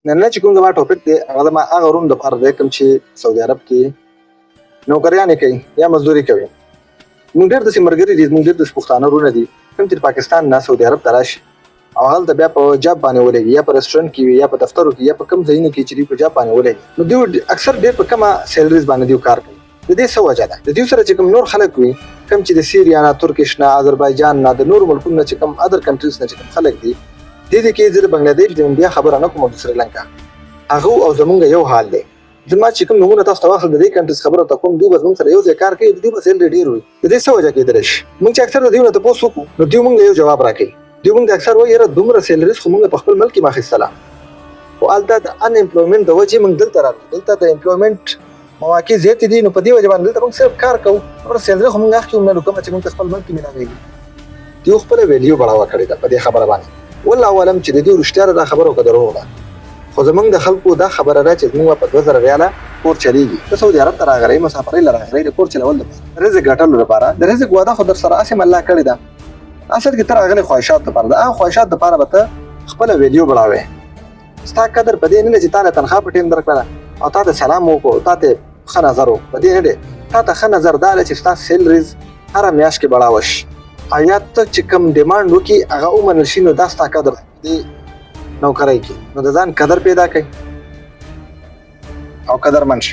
نن چې کوم دا ټاپک دی هغه ما هغه روم د پاره دی کوم چې سعودي عرب کې نوکریانې کوي یا مزدوري کوي. موږ ډېر داسې ملګري دي، موږ ډېر داسې پښتانه وروڼه دي کوم چې پاکستان نه سعودي عرب ته راشي او هلته بیا په جاب باندې ولګي، یا په رسټورانټ کې وي یا په دفترو کې یا په کوم ځایونو کې چې دوی په جاب باندې ولګي، نو دوی اکثر ډېر په کمه سیلریز باندې دوی کار کوي. د دې څه وجه ده؟ د دې سره چې کوم نور خلک وي کوم چې د سیریا نه، ترکیش نه، آذربایجان نه، د نورو ملکونو نه چې کوم ادر کنټریز نه چې کوم خلک دي، دې کې زه د بنگلادیش د انډیا خبره نه کوم، د سریلانکا هغه او زمونږ یو حال دی. زما چې کوم نمونه تاسو ته واخل د دې کنټریز خبره ته کوم، دوی به زموږ سره یو ځای کار کوي، دوی به سیلري ډېر وي. د دې څه وجه کېدلی شي؟ موږ چې اکثر د دوی نه تپوس وکړو نو دوی موږ یو جواب راکوي. دوی موږ اکثر وایي یاره دومره سیلریز خو موږ په خپل ملک کې ماخیستله، خو هلته د ان امپلویمنټ د وجې موږ دلته راغلو، دلته د امپلویمنټ مواقع زیاتې دي، نو په دې وجه باندې دلته موږ صرف کار کوو، نوره سیلري خو موږ اخلو نه، کومه چې موږ خپل ملک کې ملاویږي. دوی خپله ویلیو بړاوه کړې ده په دې خبره باندې. والله اعلم چې د دوی رښتیا ده دا خبره او که دروغ ده، خو زمونږ د خلکو دا خبره ده چې زمونږ په 2000 ریاله کور چلیږي. ته سعودي عرب ته راغلی، مسافرۍ له راغلی د کور چلول لپاره، رزق ګټلو لپاره. د رزق وعده خو در سره هسې الله کړې ده، اصل کې ته راغلی خواهشات لپاره. د هغه خواهشات دپاره به ته خپله ویډیو بړاوې. ستا قدر په دې نه دی چې تا له تنخوا په ټیم درکړله او تا ته سلام وکړو، تا ته ښه نظر وکړو، په دې نه دی. تا ته ښه نظر دا دی چې ستا سیلریز هره میاشت کې بړاوه شي، او یا ته چې کوم ډیمانډ وکړي هغه ومنل شي، نو دا ستا قدر دی نوکرۍ کې. نو د ځان قدر پیدا کوي او قدرمند شي.